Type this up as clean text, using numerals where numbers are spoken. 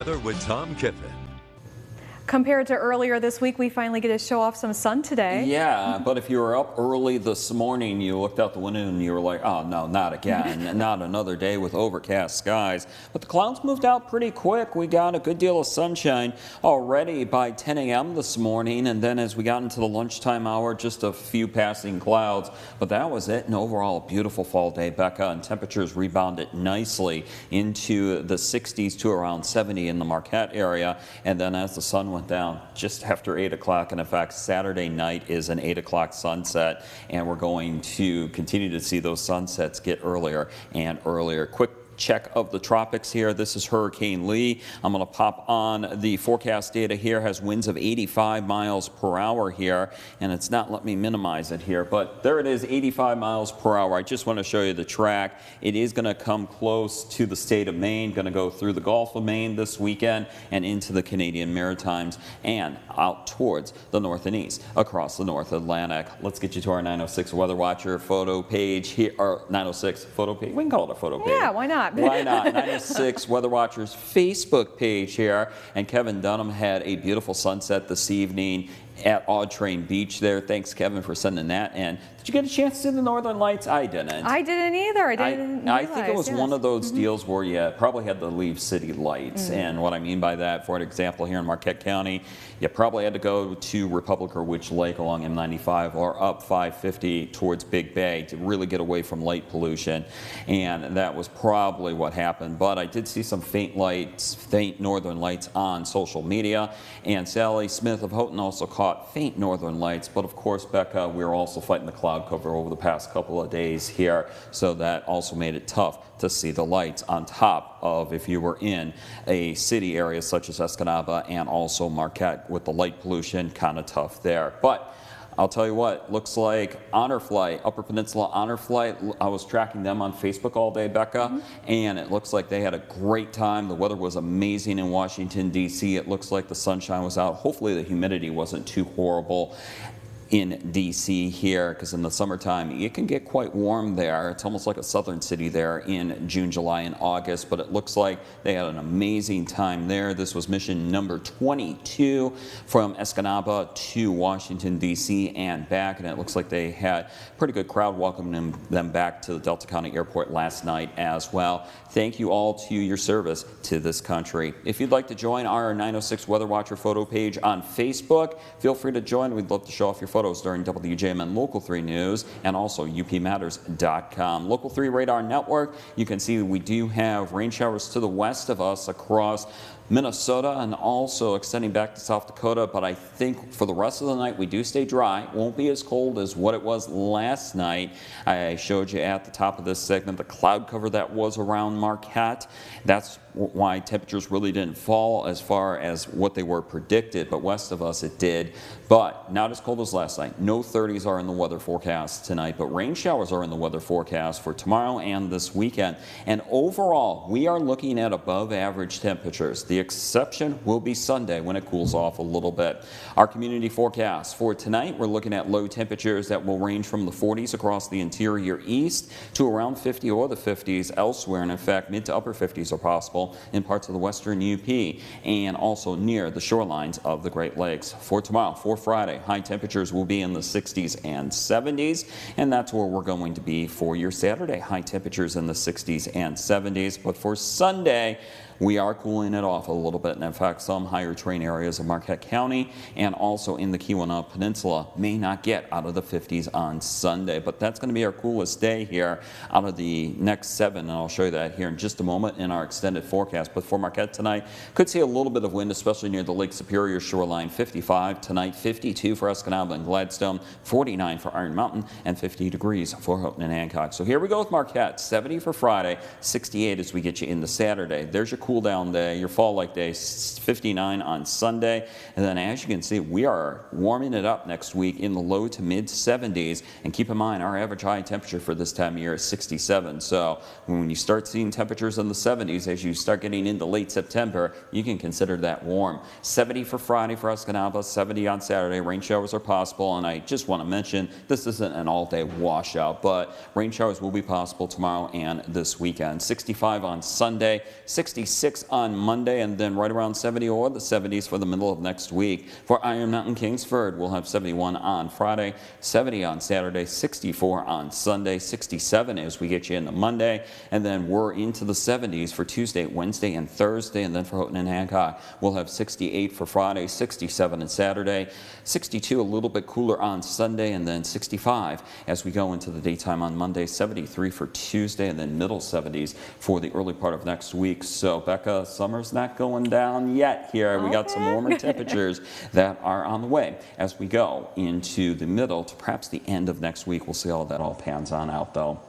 weather with Tom Kiffin. Compared to earlier this week, we finally get to show off some sun today. Yeah, but if you were up early this morning, you looked out the window and you were like, oh no, not again, not another day with overcast skies. But the clouds moved out pretty quick. We got a good deal of sunshine already by 10 a.m. this morning, and then as we got into the lunchtime hour, just a few passing clouds. But that was it. An overall beautiful fall day, Becca, and temperatures rebounded nicely into the 60s to around 70 in the Marquette area. And then as the sun went down just after 8 o'clock, and in fact Saturday night is an 8 o'clock sunset, and we're going to continue to see those sunsets get earlier and earlier. Quick check of the tropics here. This is Hurricane Lee. I'm going to pop on the forecast data here. Has winds of 85 miles per hour here, and it's not letting me minimize it here, but there it is, 85 miles per hour. I just want to show you the track. It is going to come close to the state of Maine, going to go through the Gulf of Maine this weekend and into the Canadian Maritimes and out towards the north and east across the North Atlantic. Let's get you to our 906 Weather Watcher photo page here, or 906 photo page. We can call it a photo page. Yeah, why not? Why not? 906 Weather Watchers Facebook page here. And Kevin Dunham had a beautiful sunset this evening at Audrain Beach there. Thanks, Kevin, for sending that in. Did you get a chance to see the Northern Lights? I didn't. I didn't either. I think it was one of those deals where you probably had to leave city lights. And what I mean by that, for an example, here in Marquette County, you probably had to go to Republic or Witch Lake along M95 or up 550 towards Big Bay to really get away from light pollution. And that was probably what happened. But I did see some faint lights, faint northern lights on social media. And Sally Smith of Houghton also caught faint northern lights. But of course, Becca, we were also fighting the cloud cover over the past couple of days here, so that also made it tough to see the lights on top of if you were in a city area such as Escanaba and also Marquette with the light pollution, kind of tough there. But I'll tell you what, looks like Honor Flight, Upper Peninsula Honor Flight, I was tracking them on Facebook all day, Becca, and it looks like they had a great time. The weather was amazing in Washington, D.C. It looks like the sunshine was out. Hopefully the humidity wasn't too horrible in D.C. here, because in the summertime it can get quite warm there. It's almost like a southern city there in June, July, and August, but it looks like they had an amazing time there. This was mission number 22 from Escanaba to Washington, D.C. and back, and it looks like they had a pretty good crowd welcoming them back to the Delta County Airport last night as well. Thank you all to your service to this country. If you'd like to join our 906 Weather Watcher photo page on Facebook, feel free to join. We'd love to show off your photos during WJMN Local 3 News and also upmatters.com. Local 3 Radar Network, you can see we do have rain showers to the west of us across Minnesota and also extending back to South Dakota, but I think for the rest of the night we do stay dry. Won't be as cold as what it was last night. I showed you at the top of this segment the cloud cover that was around Marquette. That's why temperatures really didn't fall as far as what they were predicted, but west of us it did. But not as cold as last night. No 30s are in the weather forecast tonight, but rain showers are in the weather forecast for tomorrow and this weekend. And overall, we are looking at above average temperatures. The exception will be Sunday when it cools off a little bit. Our community forecast for tonight, we're looking at low temperatures that will range from the 40s across the interior east to around 50 or the 50s elsewhere. And in fact, mid to upper 50s are possible in parts of the western UP and also near the shorelines of the Great Lakes. For tomorrow, for Friday, high temperatures will be in the 60s and 70s, and that's where we're going to be for your Saturday. High temperatures in the 60s and 70s, but for Sunday, we are cooling it off a little bit, and in fact some higher terrain areas of Marquette County and also in the Keweenaw Peninsula may not get out of the 50s on Sunday, but that's going to be our coolest day here out of the next 7, and I'll show you that here in just a moment in our extended forecast. But for Marquette tonight, could see a little bit of wind, especially near the Lake Superior shoreline. 55 tonight, 52 for Escanaba and Gladstone, 49 for Iron Mountain, and 50 degrees for Houghton and Hancock. So here we go with Marquette, 70 for Friday, 68 as we get you into Saturday. There's your cool down day, your fall like day, 59 on Sunday. And then as you can see, we are warming it up next week in the low to mid 70s. And keep in mind, our average high temperature for this time of year is 67. So when you start seeing temperatures in the 70s, as you start getting into late September, you can consider that warm. 70 for Friday for Escanaba, 70 on Saturday. Rain showers are possible. And I just want to mention, this isn't an all-day washout, but rain showers will be possible tomorrow and this weekend. 65 on Sunday, 66 66 on Monday, and then right around 70 or the 70s for the middle of next week. For Iron Mountain Kingsford, we'll have 71 on Friday, 70 on Saturday, 64 on Sunday, 67 as we get you into Monday, and then we're into the 70s for Tuesday, Wednesday, and Thursday. And then for Houghton and Hancock, we'll have 68 for Friday, 67 on Saturday, 62 a little bit cooler on Sunday, and then 65 as we go into the daytime on Monday, 73 for Tuesday, and then middle 70s for the early part of next week. So Becca, summer's not going down yet here. We got some warmer temperatures that are on the way as we go into the middle to perhaps the end of next week. We'll see how that all pans on out though.